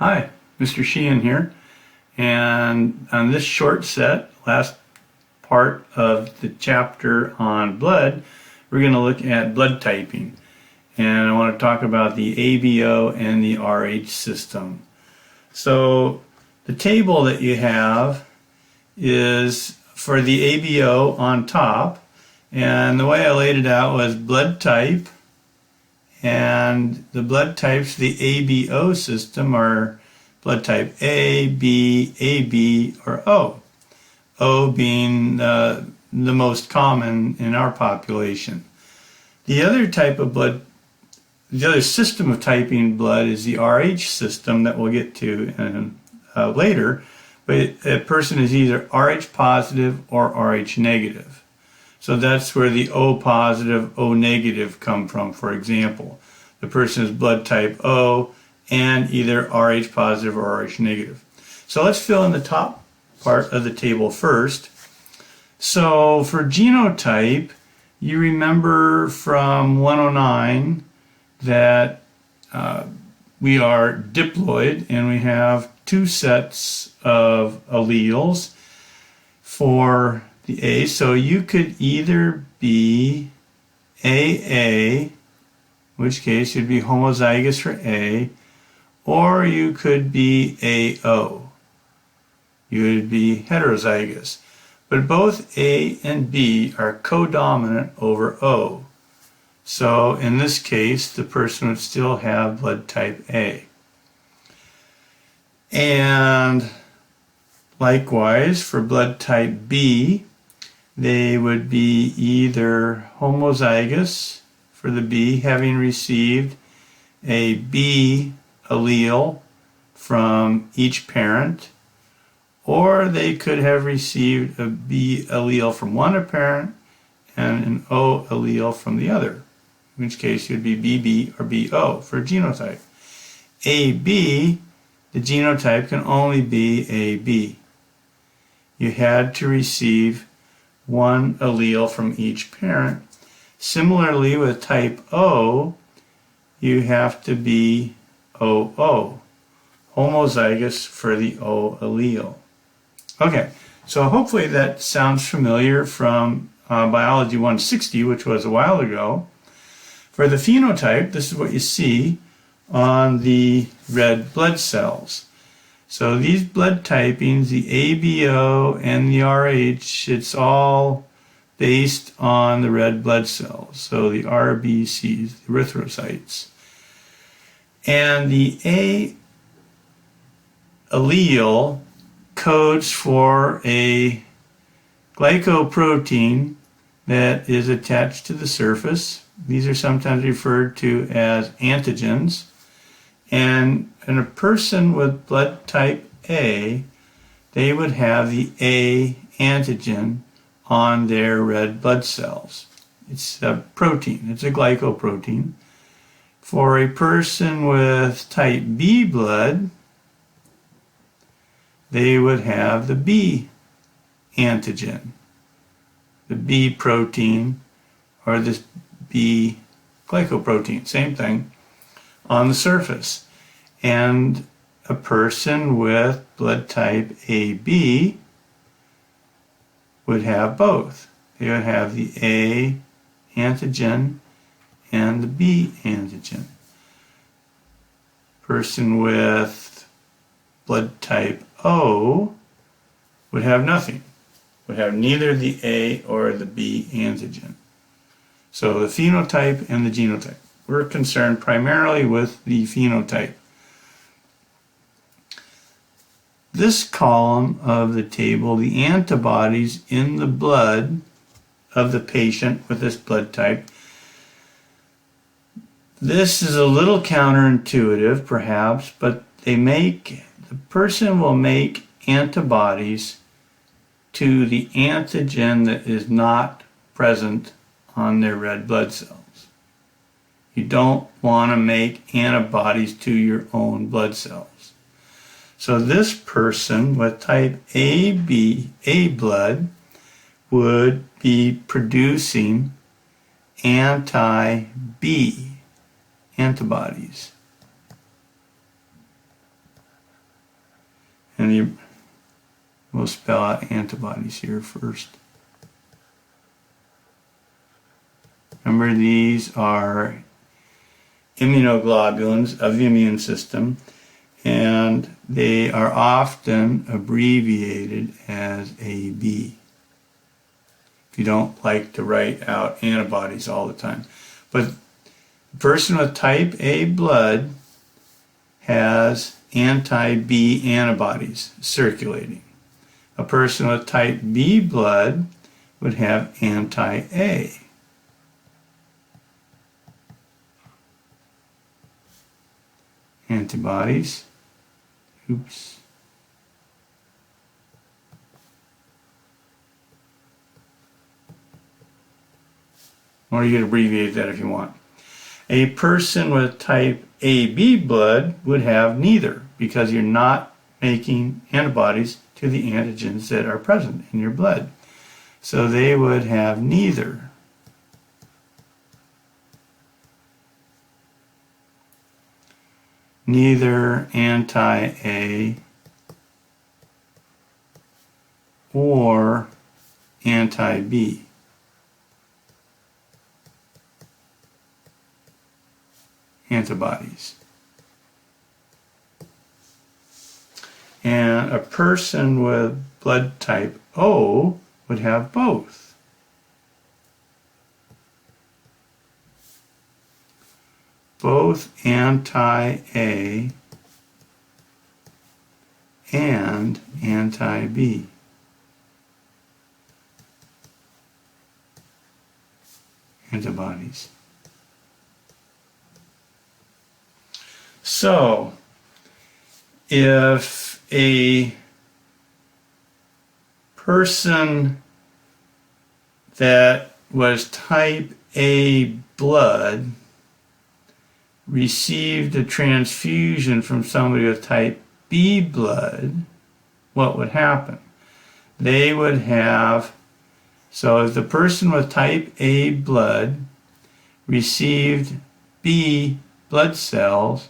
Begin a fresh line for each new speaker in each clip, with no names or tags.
Hi, Mr. Sheehan here, and on this short set, last part of the chapter on blood, we're going to look at blood typing, and I want to talk about the ABO and the Rh system. So the table that you have is for the ABO on top, and the way I laid it out was blood type, and the blood types, the ABO system, are blood type A, B, AB, or O. O being the most common in our population. The other type of blood, the other system of typing blood is the Rh system that we'll get to later, but a person is either Rh positive or Rh negative. So that's where the O positive, O negative come from. For example, the person is blood type O and either Rh positive or Rh negative. So let's fill in the top part of the table first. So for genotype, you remember from 109 that we are diploid and we have two sets of alleles for the A, so you could either be AA, in which case you'd be homozygous for A, or you could be AO. You would be heterozygous. But both A and B are codominant over O. So in this case, the person would still have blood type A. And likewise, for blood type B, they would be either homozygous for the B, having received a B allele from each parent, or they could have received a B allele from one parent and an O allele from the other, in which case you'd be BB or BO for genotype. AB, the genotype can only be AB. You had to receive one allele from each parent. Similarly, with type O, you have to be OO, homozygous for the O allele. Okay, so hopefully that sounds familiar from Biology 160, which was a while ago. For the phenotype, this is what you see on the red blood cells. So these blood typings, the ABO and the Rh, it's all based on the red blood cells. So the RBCs, the erythrocytes. And the A allele codes for a glycoprotein that is attached to the surface. These are sometimes referred to as antigens. And in a person with blood type A, they would have the A antigen on their red blood cells. It's a protein, it's a glycoprotein. For a person with type B blood, they would have the B antigen, the B protein, or this B glycoprotein, same thing, on the surface. And a person with blood type AB would have both. They would have the A antigen and the B antigen. Person with blood type O would have nothing, would have neither the A or the B antigen. So the phenotype and the genotype. We're concerned primarily with the phenotype. This column of the table, the antibodies in the blood of the patient with this blood type, this is a little counterintuitive perhaps, but the person will make antibodies to the antigen that is not present on their red blood cells. You don't want to make antibodies to your own blood cells. So this person with type AB, A blood, would be producing anti-B antibodies. And we'll spell out antibodies here first. Remember, these are immunoglobulins of the immune system, and they are often abbreviated as AB. If you don't like to write out antibodies all the time. But a person with type A blood has anti-B antibodies circulating. A person with type B blood would have anti-A. Antibodies. Oops. Or you can abbreviate that if you want. A person with type AB blood would have neither, because you're not making antibodies to the antigens that are present in your blood. So they would have neither. Neither anti-A or anti-B. Antibodies. And a person with blood type O would have both. Both anti-A and anti-B. Antibodies. So, if a person that was type A blood received a transfusion from somebody with type B blood, what would happen? They would have, so if the person with type A blood received B blood cells,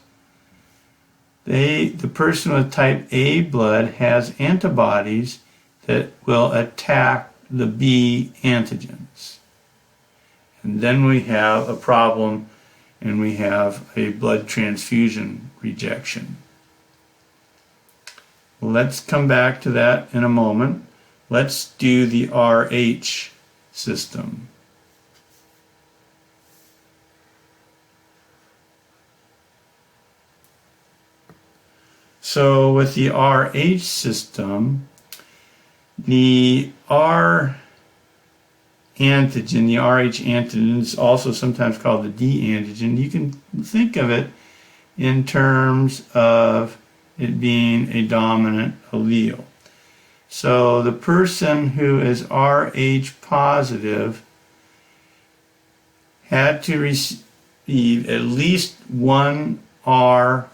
the person with type A blood has antibodies that will attack the B antigens. And then we have a problem, and we have a blood transfusion rejection. Let's come back to that in a moment. Let's do the Rh system. So with the Rh system, the R antigen, the Rh antigen, is also sometimes called the D antigen. You can think of it in terms of it being a dominant allele. So the person who is Rh positive had to receive at least one R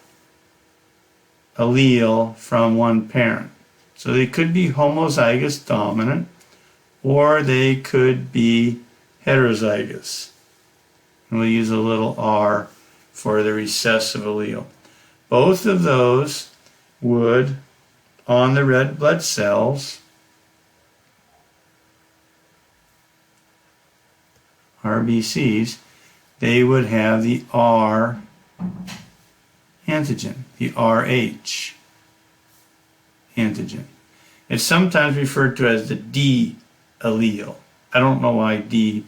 allele from one parent. So they could be homozygous dominant, or they could be heterozygous. And we'll use a little R for the recessive allele. Both of those would, on the red blood cells, RBCs, they would have the R antigen, the Rh antigen. It's sometimes referred to as the D allele. I don't know why D,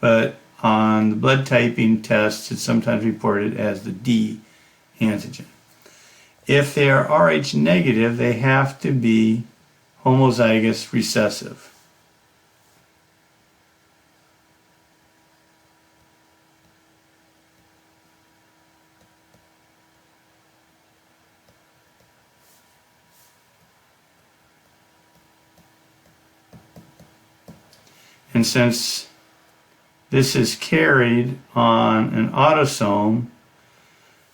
but on the blood typing tests, it's sometimes reported as the D antigen. If they are Rh negative, they have to be homozygous recessive. And since this is carried on an autosome,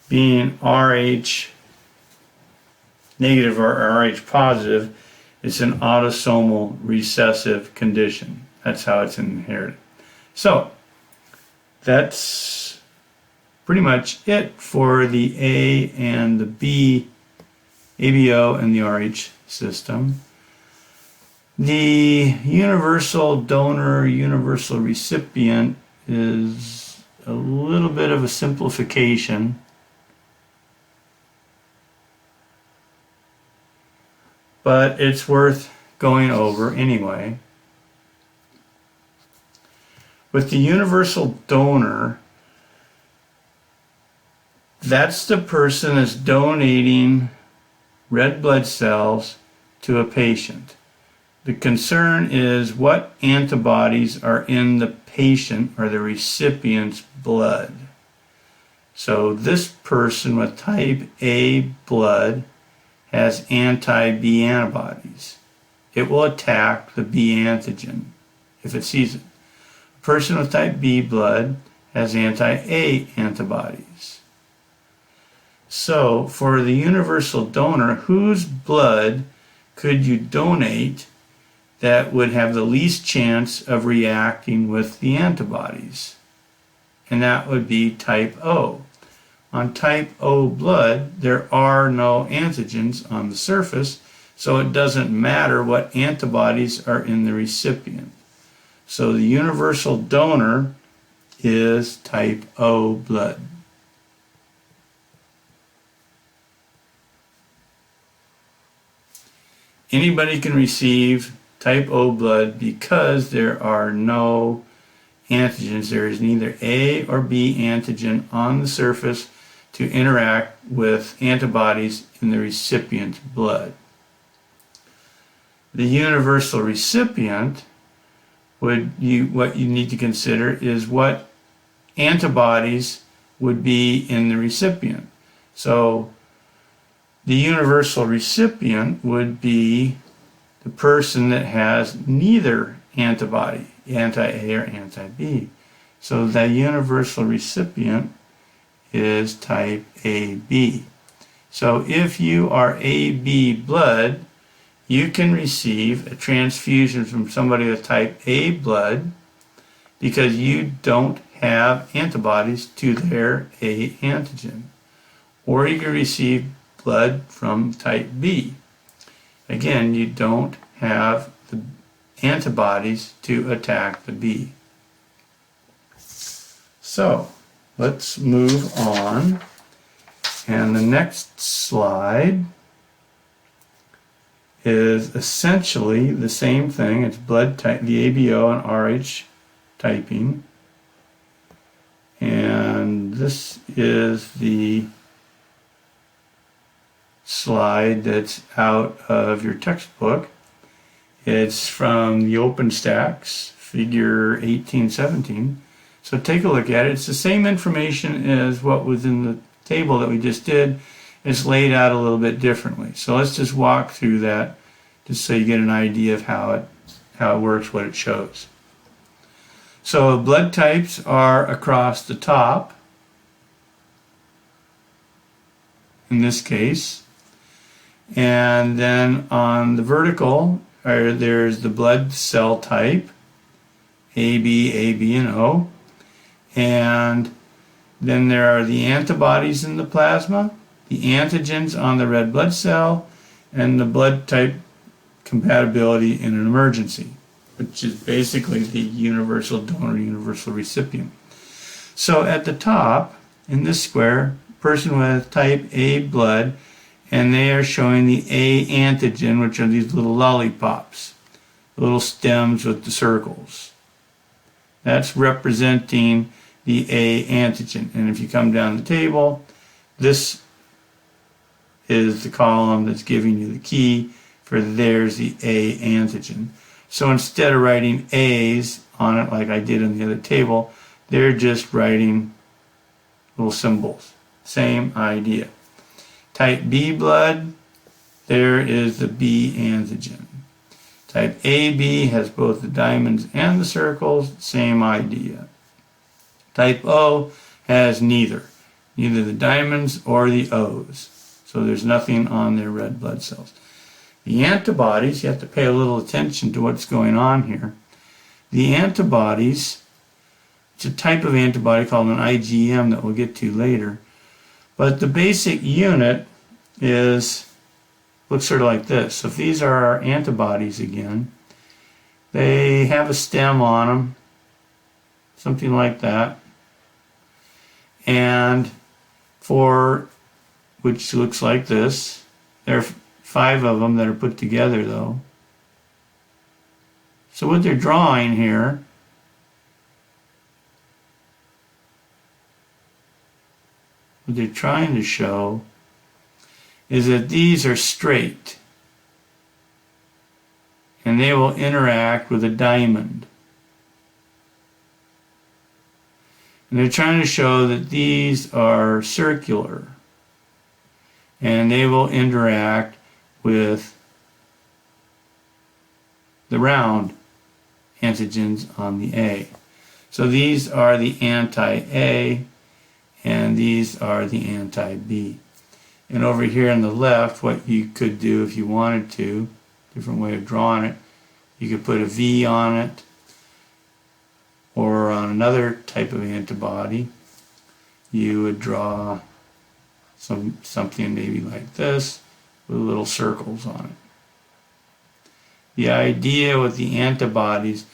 being Rh negative or Rh positive, it's an autosomal recessive condition. That's how it's inherited. So that's pretty much it for the A and the B ABO and the Rh system. The universal donor, universal recipient is a little bit of a simplification, but it's worth going over anyway. With the universal donor, that's the person that's donating red blood cells to a patient. The concern is what antibodies are in the patient or the recipient's blood. So this person with type A blood has anti-B antibodies. It will attack the B antigen if it sees it. A person with type B blood has anti-A antibodies. So for the universal donor, whose blood could you donate that would have the least chance of reacting with the antibodies? And that would be type O. On type O blood, there are no antigens on the surface, so it doesn't matter what antibodies are in the recipient. So the universal donor is type O blood. Anybody can receive type O blood because there are no antigens. There is neither A or B antigen on the surface to interact with antibodies in the recipient's blood. The universal recipient, what you need to consider is what antibodies would be in the recipient. So the universal recipient would be the person that has neither antibody, anti-A or anti-B. So the universal recipient is type AB. So if you are AB blood, you can receive a transfusion from somebody with type A blood because you don't have antibodies to their A antigen. Or you can receive blood from type B. Again, you don't have the antibodies to attack the B. So let's move on. And the next slide is essentially the same thing. It's blood type, the ABO and Rh typing. And this is the slide that's out of your textbook. It's from the OpenStax, figure 1817. So take a look at it. It's the same information as what was in the table that we just did. It's laid out a little bit differently. So let's just walk through that just so you get an idea of how it works, what it shows. So blood types are across the top, in this case. And then on the vertical, there's the blood cell type, AB, AB, and O. And then there are the antibodies in the plasma, the antigens on the red blood cell, and the blood type compatibility in an emergency, which is basically the universal donor, universal recipient. So at the top, in this square, person with type A blood, and they are showing the A antigen, which are these little lollipops, little stems with the circles. That's representing the A antigen. And if you come down the table, this is the column that's giving you the key for there's the A antigen. So instead of writing A's on it like I did in the other table, they're just writing little symbols. Same idea. Type B blood, there is the B antigen. Type AB has both the diamonds and the circles, same idea. Type O has neither the diamonds or the O's. So there's nothing on their red blood cells. The antibodies, you have to pay a little attention to what's going on here. The antibodies, it's a type of antibody called an IgM that we'll get to later. But the basic unit is looks sort of like this. So if these are our antibodies again, they have a stem on them, something like that. And which looks like this. There are 5 of them that are put together though. So what they're drawing here what they're trying to show is that these are straight and they will interact with a diamond. And they're trying to show that these are circular and they will interact with the round antigens on the A. So these are the anti-A and these are the anti-B. And over here on the left, what you could do if you wanted to, different way of drawing it, you could put a V on it, or on another type of antibody, you would draw something maybe like this with little circles on it. The idea with the antibodies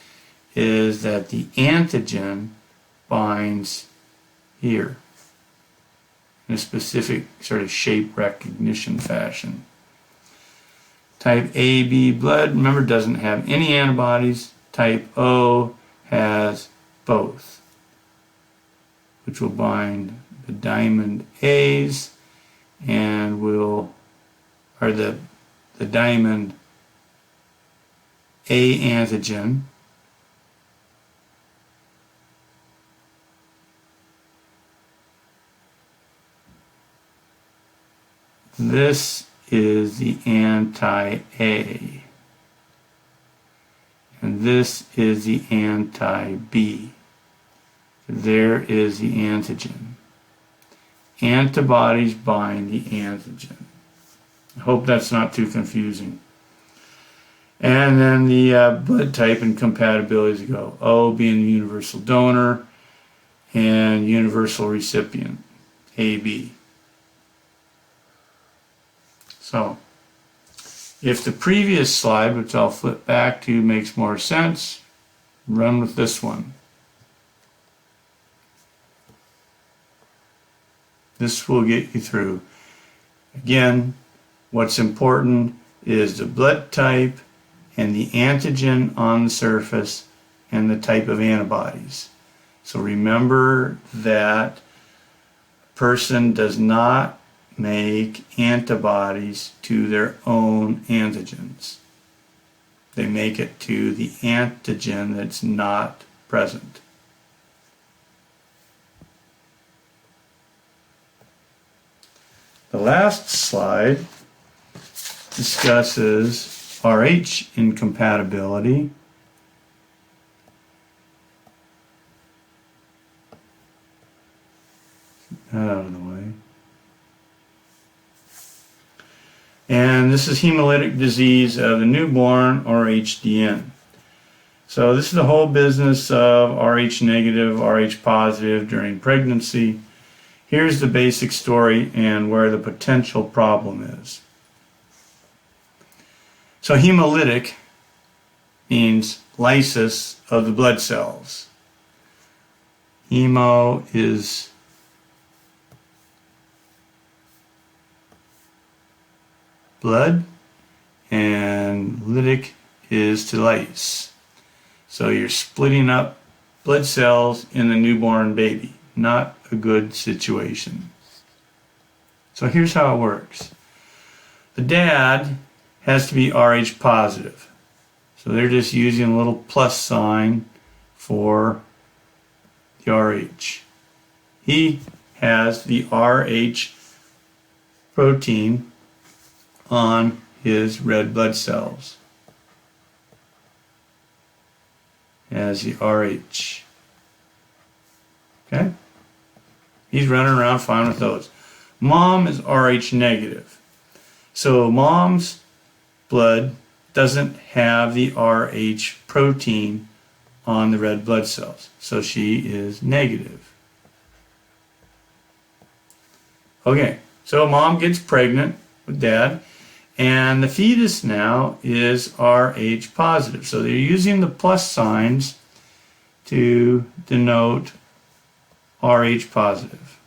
is that the antigen binds here in a specific sort of shape recognition fashion. Type AB blood, remember, doesn't have any antibodies. Type O has both, which will bind the diamond A's and the diamond A antigen this is the anti-A and this is the anti-B. There is the antigen. Antibodies bind the antigen. I hope that's not too confusing. And then the blood type and compatibilities go. O being the universal donor and universal recipient, AB. So, if the previous slide, which I'll flip back to, makes more sense, run with this one. This will get you through. Again, what's important is the blood type and the antigen on the surface and the type of antibodies. So remember that a person does not make antibodies to their own antigens. They make it to the antigen that's not present. The last slide discusses Rh incompatibility. That out of the way. And this is hemolytic disease of the newborn, or HDN. So this is the whole business of Rh negative, Rh positive during pregnancy. Here's the basic story and where the potential problem is. So hemolytic means lysis of the blood cells. Hemo is blood and lytic is to lyse. So you're splitting up blood cells in the newborn baby. Not a good situation. So here's how it works. The dad has to be Rh positive. So they're just using a little plus sign for the Rh. He has the Rh protein on his red blood cells as the Rh. Okay? He's running around fine with those. Mom is Rh negative. So mom's blood doesn't have the Rh protein on the red blood cells. So she is negative. Okay, so mom gets pregnant with dad, And the fetus now is Rh positive. So they're using the plus signs to denote Rh positive.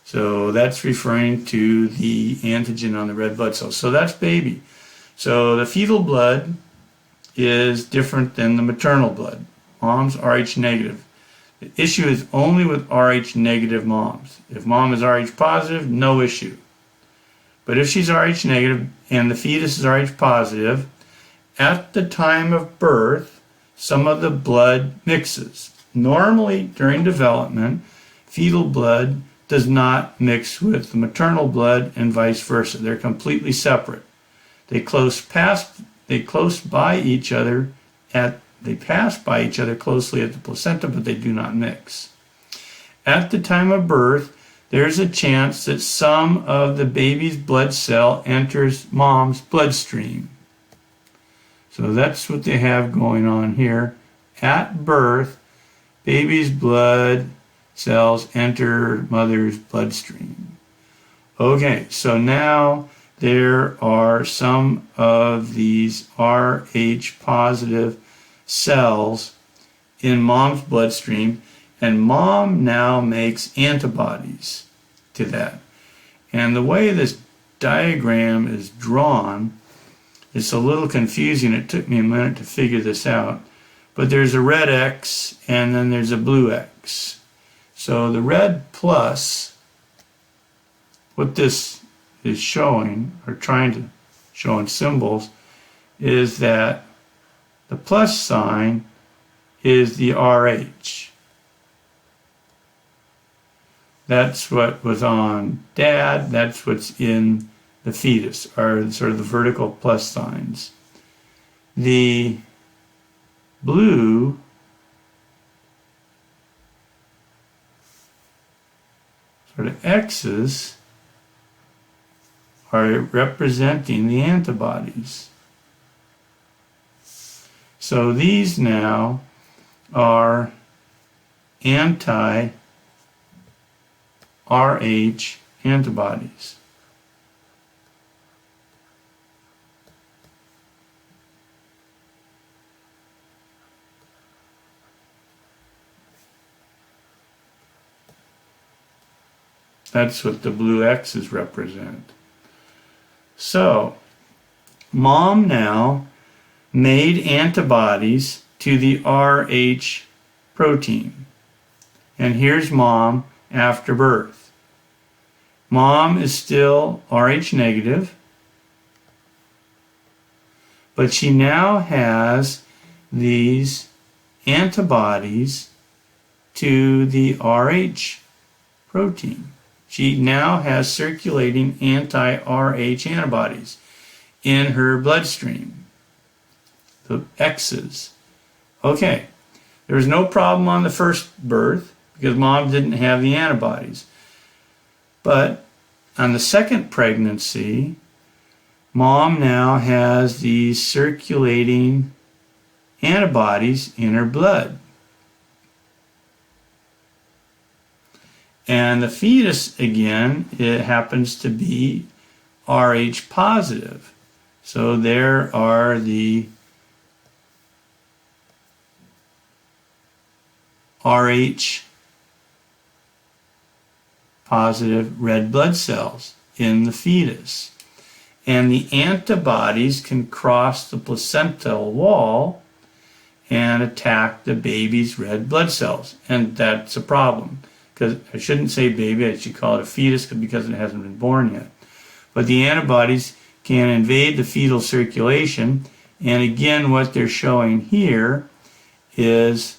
So that's referring to the antigen on the red blood cells. So that's baby. So the fetal blood is different than the maternal blood. Mom's Rh negative. The issue is only with Rh negative moms. If mom is Rh positive, no issue. But if she's Rh negative and the fetus is Rh positive, at the time of birth, some of the blood mixes. Normally, during development, fetal blood does not mix with the maternal blood and vice versa. They're completely separate. They pass by each other closely at the placenta, but they do not mix. At the time of birth, there's a chance that some of the baby's blood cell enters mom's bloodstream. So that's what they have going on here. At birth, baby's blood cells enter mother's bloodstream. Okay, so now there are some of these Rh positive cells in mom's bloodstream, and mom now makes antibodies to that. And the way this diagram is drawn, it's a little confusing. It took me a minute to figure this out. But there's a red X and then there's a blue X. So the red plus, what this is showing, or trying to show in symbols, is that the plus sign is the Rh. That's what was on dad, that's what's in the fetus, are sort of the vertical plus signs. The blue sort of X's are representing the antibodies. So these now are anti-Rh antibodies. That's what the blue X's represent. So, mom now made antibodies to the Rh protein. And here's mom after birth. Mom is still Rh negative, but she now has these antibodies to the Rh protein. She now has circulating anti-Rh antibodies in her bloodstream, the X's. Okay, there was no problem on the first birth because mom didn't have the antibodies. But on the second pregnancy, mom now has these circulating antibodies in her blood. And the fetus, again, it happens to be Rh positive. So there are the Rh positive red blood cells in the fetus. And the antibodies can cross the placental wall and attack the baby's red blood cells. And that's a problem. Because I shouldn't say baby, I should call it a fetus because it hasn't been born yet. But the antibodies can invade the fetal circulation, and again what they're showing here is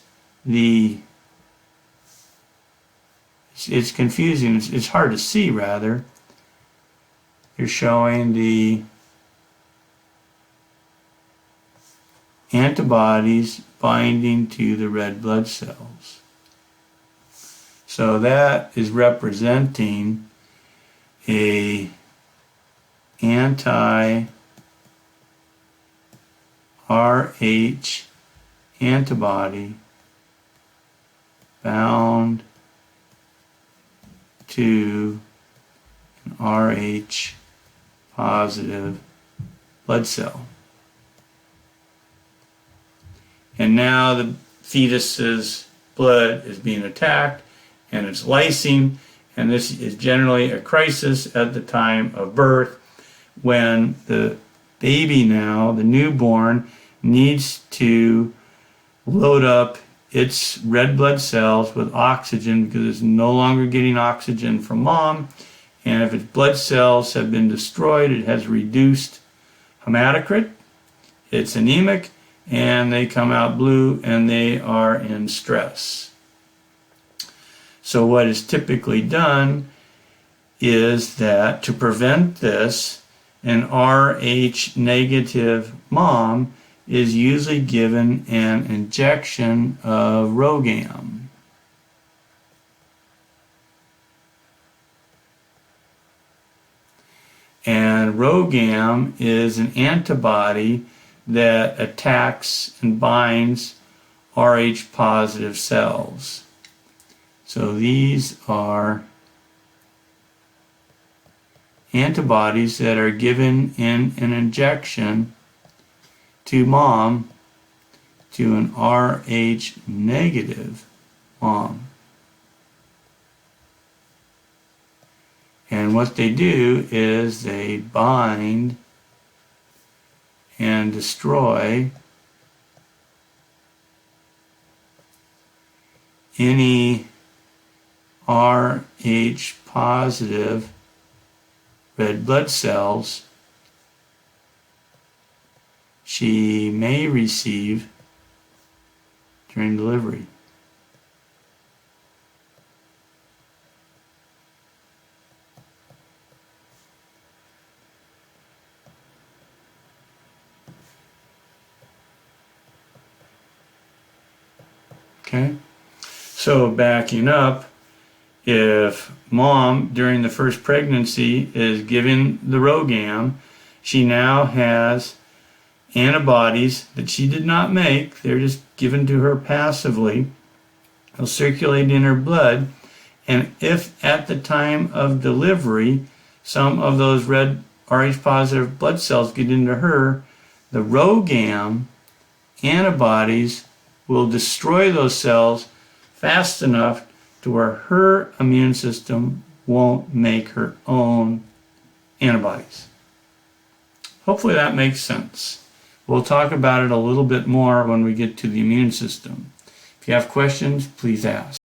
it's confusing, it's hard to see rather. They're showing the antibodies binding to the red blood cells. So that is representing a anti-Rh antibody bound to an Rh positive blood cell. And now the fetus's blood is being attacked and it's lysing, and this is generally a crisis at the time of birth when the baby now, the newborn, needs to load up its red blood cells with oxygen because it's no longer getting oxygen from mom, and if its blood cells have been destroyed, it has reduced hematocrit, it's anemic, and they come out blue and they are in stress. So what is typically done is that to prevent this, an Rh negative mom is usually given an injection of RhoGAM. And RhoGAM is an antibody that attacks and binds Rh positive cells. So these are antibodies that are given in an injection to mom, to an Rh negative mom. And what they do is they bind and destroy any Rh positive red blood cells she may receive during delivery. Okay, so backing up, if mom during the first pregnancy is given the RhoGAM, she now has antibodies that she did not make, they're just given to her passively, they'll circulate in her blood, and if at the time of delivery some of those red Rh positive blood cells get into her, the RhoGAM antibodies will destroy those cells fast enough to where her immune system won't make her own antibodies. Hopefully that makes sense. We'll talk about it a little bit more when we get to the immune system. If you have questions, please ask.